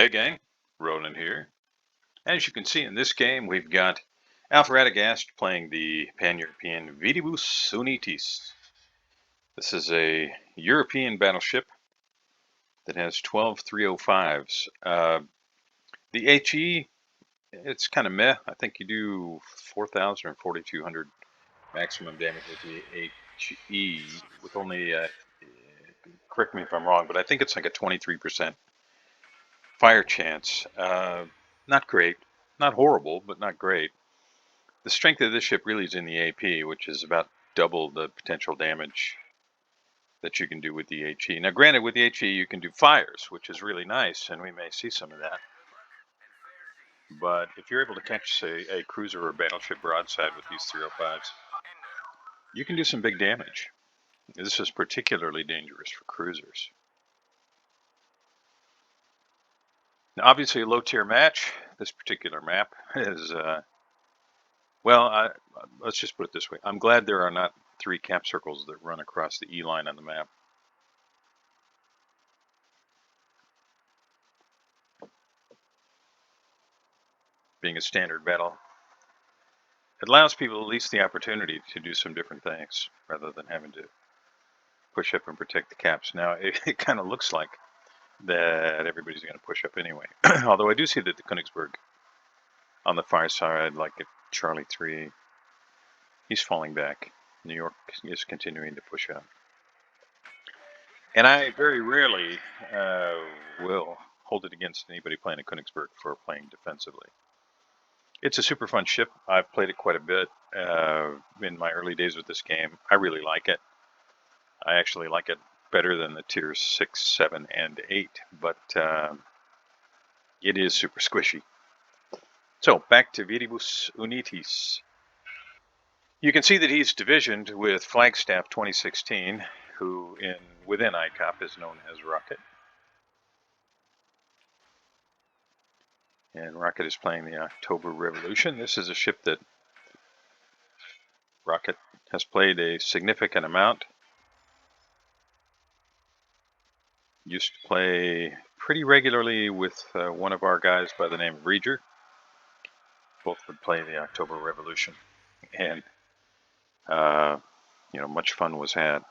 Hey gang, Roland here. As you can see in this game, we've got Alpha Radagast playing the Pan-European Viribus Unitis. This is a European battleship that has 12 305s. The HE, it's kind of meh. I think you do 4,000 or 4,200 maximum damage with the HE with only, correct me if I'm wrong, but I think it's like a 23% fire chance. Not great. Not horrible, but not great. The strength of this ship really is in the AP, which is about double the potential damage that you can do with the HE. Now, granted, with the HE, you can do fires, which is really nice, and we may see some of that. But if you're able to catch, say, a cruiser or battleship broadside with these 305s, you can do some big damage. This is particularly dangerous for cruisers. Now, obviously, a low-tier match. This particular map is, well, let's just put it this way. I'm glad there are not 3 cap circles that run across the E line on the map. Being a standard battle, it allows people at least the opportunity to do some different things rather than having to push up and protect the caps. Now, it kind of looks like that everybody's going to push up anyway. Although I do see that the Königsberg on the far side, like at Charlie 3, he's falling back. New York is continuing to push up. And I very rarely will hold it against anybody playing a Königsberg for playing defensively. It's a super fun ship. I've played it quite a bit in my early days with this game. I really like it. I actually like it better than the tiers 6, 7, and 8, but it is super squishy. So back to Viribus Unitis. You can see that he's divisioned with Flagstaff 2016, who within ICOP is known as Rocket. And Rocket is playing the October Revolution. This is a ship that Rocket has played a significant amount. Used to play pretty regularly with one of our guys by the name of Reger. Both would play the October Revolution. And, much fun was had.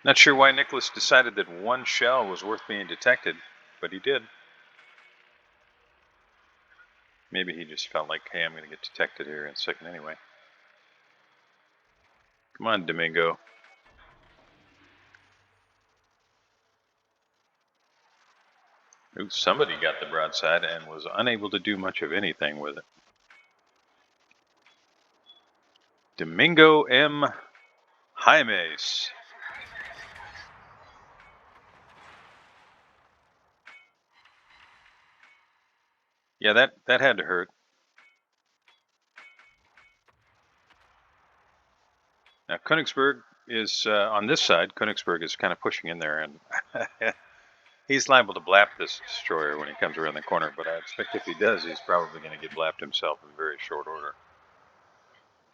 Not sure why Nicholas decided that one shell was worth being detected, but he did. Maybe he just felt like, hey, I'm going to get detected here in a second anyway. Come on, Domingo. Ooh, somebody got the broadside and was unable to do much of anything with it. Domingo M. Jaimes. Yeah, that had to hurt. Now, Königsberg is on this side. Königsberg is kind of pushing in there, and he's liable to blap this destroyer when he comes around the corner. But I expect if he does, he's probably going to get blapped himself in very short order.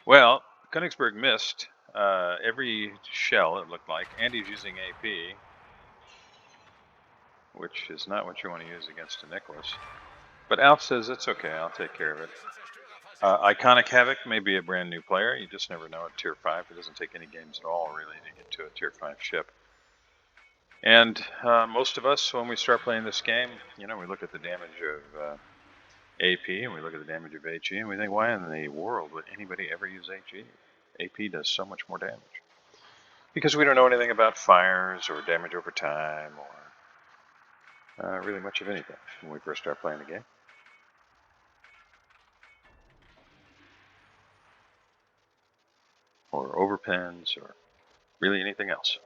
Well, Königsberg missed every shell, it looked like, and he's using AP, which is not what you want to use against a Nicholas. But Alf says, it's okay, I'll take care of it. Iconic Havoc may be a brand new player. You just never know at Tier 5. It doesn't take any games at all, really, to get to a Tier 5 ship. And most of us, when we start playing this game, we look at the damage of AP, and we look at the damage of HE, and we think, why in the world would anybody ever use HE? AP does so much more damage. Because we don't know anything about fires or damage over time or really much of anything when we first start playing the game. Or overpins or really anything else.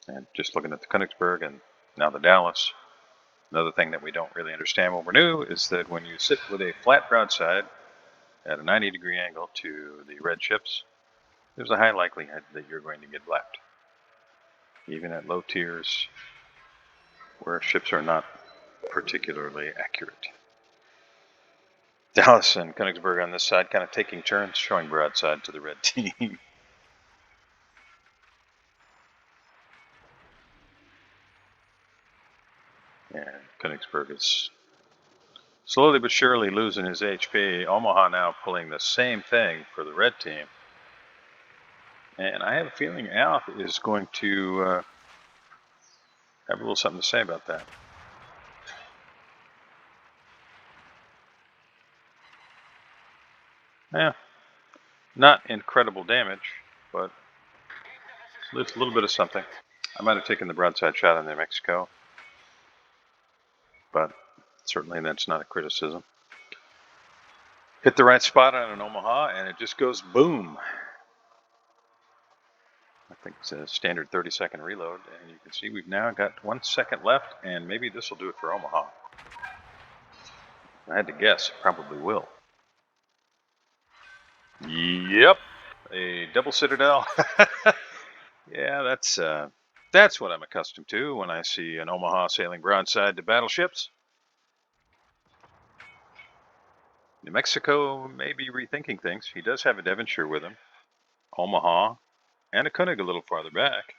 And just looking at the Königsberg and now the Dallas, another thing that we don't really understand when we're new is that when you sit with a flat broadside at a 90-degree angle to the red ships, there's a high likelihood that you're going to get blapped. Even at low tiers, where ships are not particularly accurate. Dallas and Königsberg on this side kind of taking turns, showing broadside to the red team. And Königsberg is slowly but surely losing his HP. Omaha now pulling the same thing for the red team. And I have a feeling Alf is going to have a little something to say about that. Yeah, not incredible damage, but a little bit of something. I might have taken the broadside shot on New Mexico, but certainly that's not a criticism. Hit the right spot on an Omaha, and it just goes boom. I think it's a standard 30-second reload, and you can see we've now got 1 second left, and maybe this will do it for Omaha. I had to guess, it probably will. Yep, a double citadel. Yeah, that's what I'm accustomed to when I see an Omaha sailing broadside to battleships. New Mexico may be rethinking things. He does have a Devonshire with him, Omaha, and a Koenig a little farther back.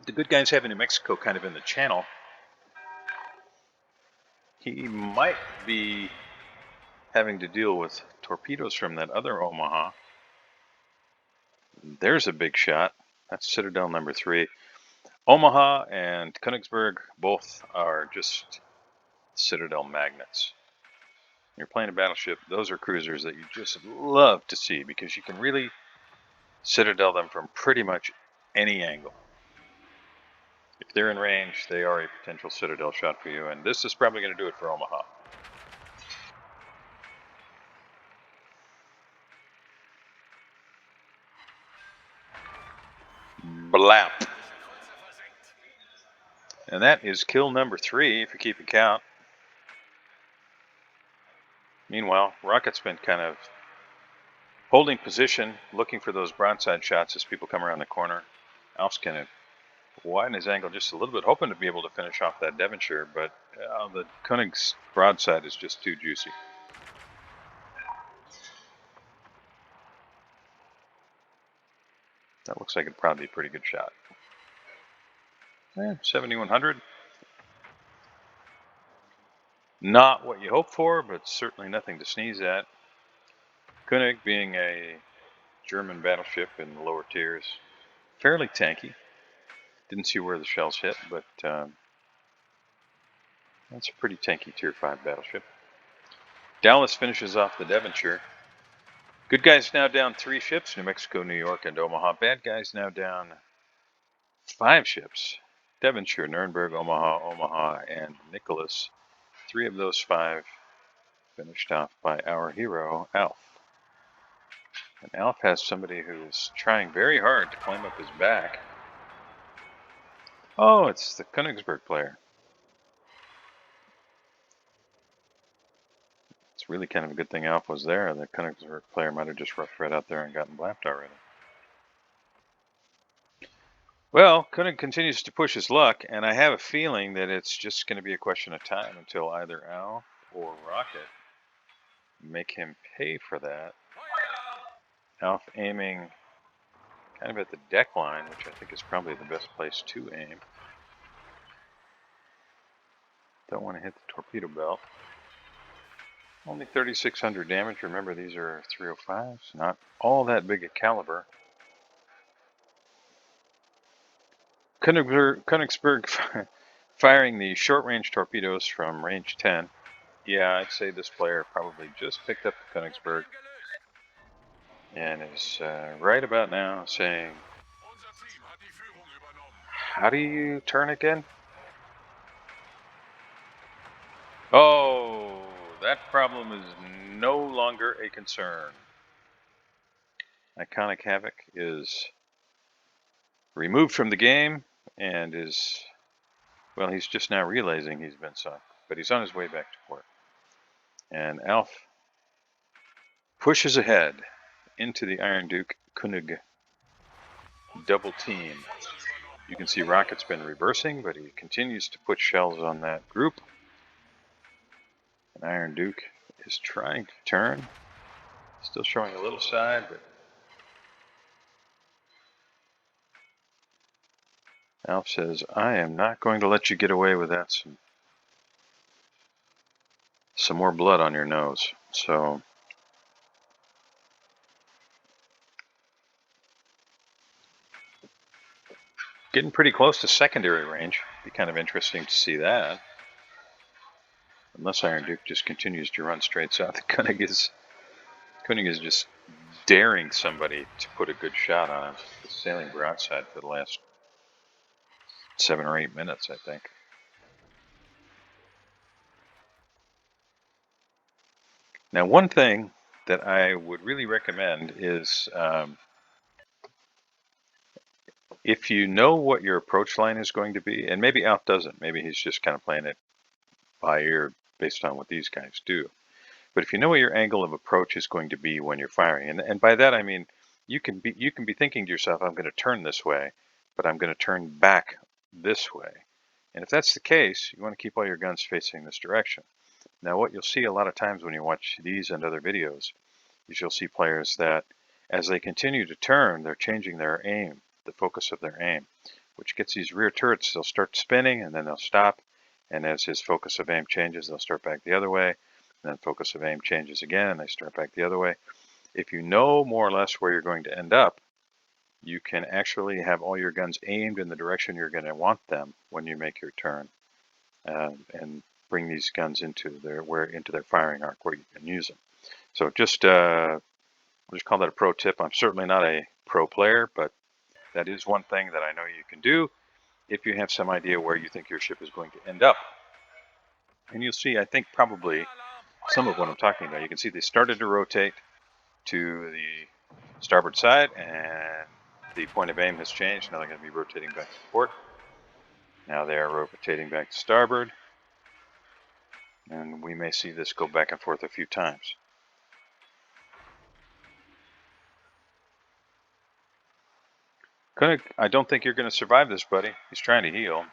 The good guys have a New Mexico kind of in the channel. He might be having to deal with torpedoes from that other Omaha. There's a big shot. That's Citadel number 3. Omaha and Königsberg both are just Citadel magnets. You're playing a battleship, those are cruisers that you just love to see because you can really Citadel them from pretty much any angle. If they're in range, they are a potential Citadel shot for you, and this is probably going to do it for Omaha. Blap. And that is kill number 3, if you keep count. Meanwhile, Rocket's been kind of holding position, looking for those broadside shots as people come around the corner. Alf's kind of widen his angle just a little bit, hoping to be able to finish off that Devonshire, but the Koenig's broadside is just too juicy. That looks like it'd probably be a pretty good shot. 7,100. Not what you hope for, but certainly nothing to sneeze at. Koenig being a German battleship in the lower tiers, fairly tanky. Didn't see where the shells hit, but that's a pretty tanky tier 5 battleship. Dallas finishes off the Devonshire. Good guys now down 3 ships, New Mexico, New York, and Omaha. Bad guys now down 5 ships, Devonshire, Nuremberg, Omaha, and Nicholas. 3 of those 5 finished off by our hero, Alf. And Alf has somebody who's trying very hard to climb up his back. Oh, it's the Königsberg player. It's really kind of a good thing Alf was there. The Königsberg player might have just roughed right out there and gotten blapped already. Well, Koenig continues to push his luck, and I have a feeling that it's just going to be a question of time until either Alf or Rocket make him pay for that. Alf aiming kind of at the deck line, which I think is probably the best place to aim. Don't want to hit the torpedo belt. Only 3,600 damage. Remember, these are 305s, not all that big a caliber. Königsberg firing the short-range torpedoes from range 10. Yeah, I'd say this player probably just picked up the Königsberg and is right about now saying, how do you turn again? Oh, that problem is no longer a concern. Iconic Havoc is removed from the game and is, well, he's just now realizing he's been sunk, but he's on his way back to port. And Alf pushes ahead into the Iron Duke Koenig double team. You can see Rocket's been reversing, but he continues to put shells on that group. And Iron Duke is trying to turn. Still showing a little side, but Alf says, I am not going to let you get away with that. Some more blood on your nose. So getting pretty close to secondary range. Be kind of interesting to see that. Unless Iron Duke just continues to run straight south. Koenig is just daring somebody to put a good shot on him. He's sailing broadside for the last 7 or 8 minutes, I think. Now, one thing that I would really recommend is if you know what your approach line is going to be, and maybe Alf doesn't, maybe he's just kind of playing it by ear based on what these guys do. But if you know what your angle of approach is going to be when you're firing, and by that I mean you can be thinking to yourself, I'm going to turn this way, but I'm going to turn back this way. And if that's the case, you want to keep all your guns facing this direction. Now, what you'll see a lot of times when you watch these and other videos is you'll see players that as they continue to turn, they're changing their aim, the focus of their aim, which gets these rear turrets, they'll start spinning and then they'll stop. And as his focus of aim changes, they'll start back the other way. And then focus of aim changes again and they start back the other way. If you know more or less where you're going to end up, you can actually have all your guns aimed in the direction you're going to want them when you make your turn, and bring these guns into their firing arc where you can use them. So just I'll just call that a pro tip. I'm certainly not a pro player, but that is one thing that I know you can do if you have some idea where you think your ship is going to end up. And you'll see, I think, probably some of what I'm talking about. You can see they started to rotate to the starboard side, and the point of aim has changed. Now they're going to be rotating back to port. Now they are rotating back to starboard. And we may see this go back and forth a few times. Koenig, I don't think you're going to survive this, buddy. He's trying to heal.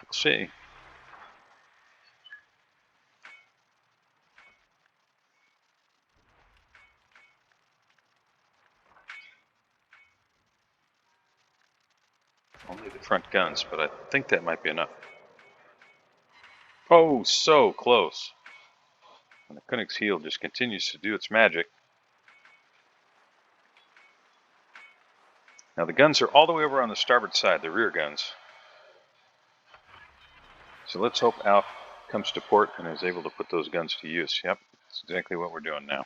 Let's see. Only the front guns, but I think that might be enough. Oh, so close. And the Koenig's heel just continues to do its magic. Now the guns are all the way over on the starboard side, the rear guns. So let's hope Alf comes to port and is able to put those guns to use. Yep, that's exactly what we're doing now.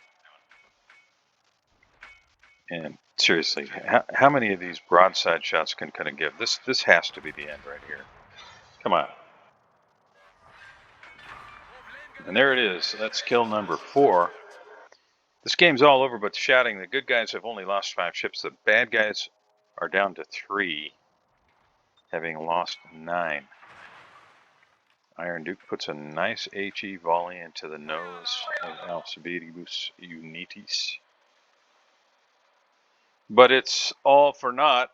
And seriously, how many of these broadside shots can Koenig give? This has to be the end right here. Come on. And there it is. That's kill number 4. This game's all over but the shouting. The good guys have only lost 5 ships. The bad guys are down to 3, having lost 9. Iron Duke puts a nice HE volley into the nose of Alf's Viribus Unitis. But it's all for naught.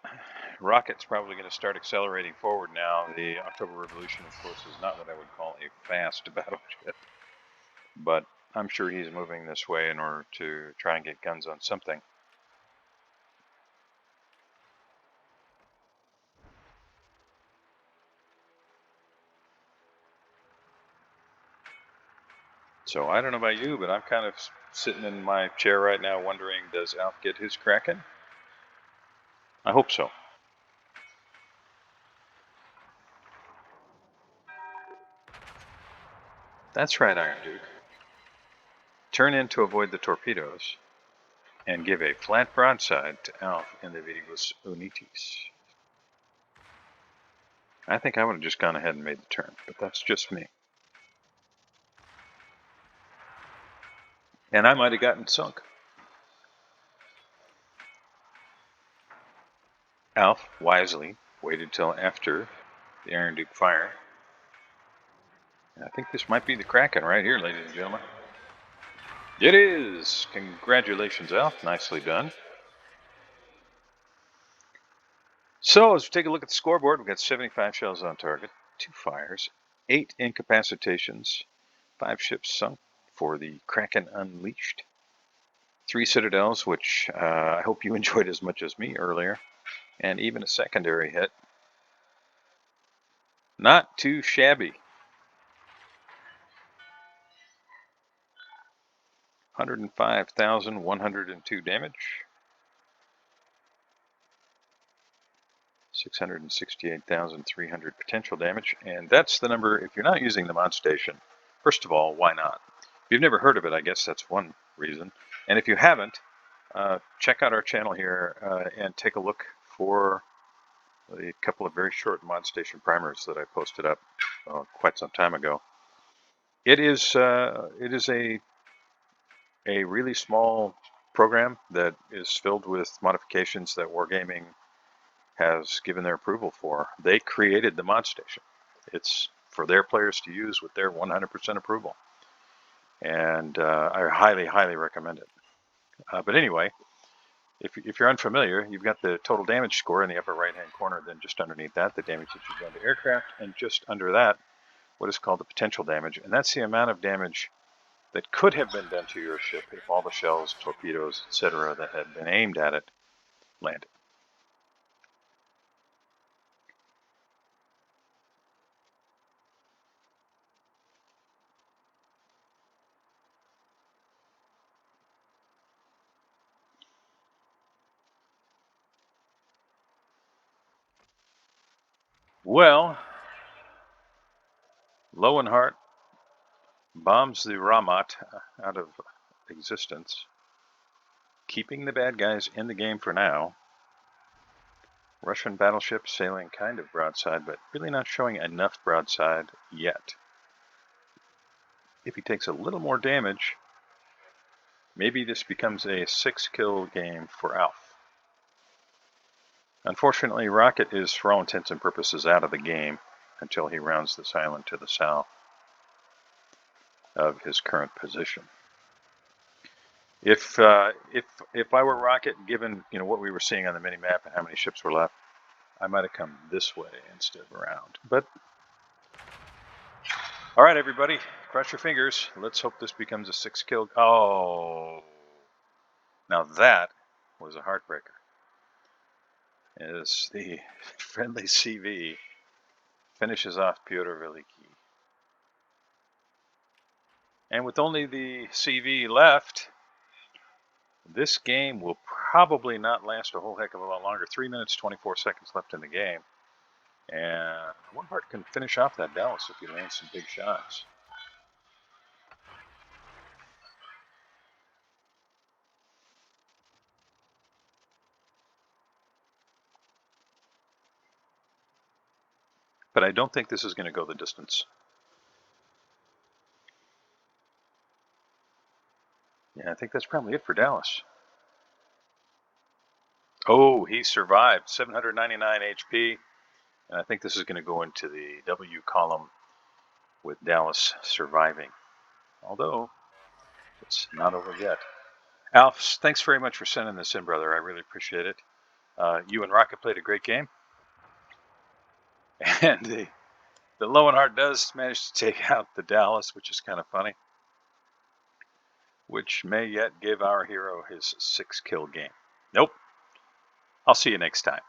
Rocket's probably going to start accelerating forward now. The October Revolution, of course, is not what I would call a fast battleship. But I'm sure he's moving this way in order to try and get guns on something. So I don't know about you, but I'm kind of sitting in my chair right now wondering, does Alf get his Kraken? I hope so. That's right, Iron Duke. Turn in to avoid the torpedoes and give a flat broadside to Alf in the Viribus Unitis. I think I would have just gone ahead and made the turn, but that's just me. And I might have gotten sunk. Alf wisely waited till after the Iron Duke fire. And I think this might be the Kraken right here, ladies and gentlemen. It is! Congratulations, Alf. Nicely done. So let's take a look at the scoreboard. We've got 75 shells on target, 2 fires, 8 incapacitations, 5 ships sunk for the Kraken Unleashed, 3 citadels, which I hope you enjoyed as much as me earlier, and even a secondary hit. Not too shabby. 105,102 damage. 668,300 potential damage, and that's the number. If you're not using the mod station, first of all, why not? If you've never heard of it, I guess that's one reason. And if you haven't, check out our channel here and take a look for a couple of very short mod station primers that I posted up quite some time ago. It is a really small program that is filled with modifications that Wargaming has given their approval for. They created the mod station. It's for their players to use with their 100% approval. And I highly, highly recommend it. But anyway, if you're unfamiliar, you've got the total damage score in the upper right-hand corner. Then just underneath that, the damage that you've done to aircraft. And just under that, what is called the potential damage. And that's the amount of damage that could have been done to your ship if all the shells, torpedoes, etc. that had been aimed at it landed. Well, Lowenhart bombs the Ramat out of existence, keeping the bad guys in the game for now. Russian battleship sailing kind of broadside, but really not showing enough broadside yet. If he takes a little more damage, maybe this becomes a 6-kill game for Alf. Unfortunately, Rocket is, for all intents and purposes, out of the game until he rounds this island to the south of his current position. If I were Rocket, given what we were seeing on the mini map and how many ships were left, I might have come this way instead of around. But all right, everybody, cross your fingers. Let's hope this becomes a 6-kill. Oh, now that was a heartbreaker. As the friendly CV finishes off Pyotr Veliki. And with only the CV left, this game will probably not last a whole heck of a lot longer. 3 minutes, 24 seconds left in the game. And Lowenhart can finish off that Dallas if he lands some big shots. But I don't think this is going to go the distance. Yeah, I think that's probably it for Dallas. Oh, he survived. 799 HP. And I think this is going to go into the W column with Dallas surviving. Although, it's not over yet. Alf, thanks very much for sending this in, brother. I really appreciate it. You and Rocket played a great game. And the Lowenhart does manage to take out the Dallas, which is kind of funny. Which may yet give our hero his 6-kill game. Nope. I'll see you next time.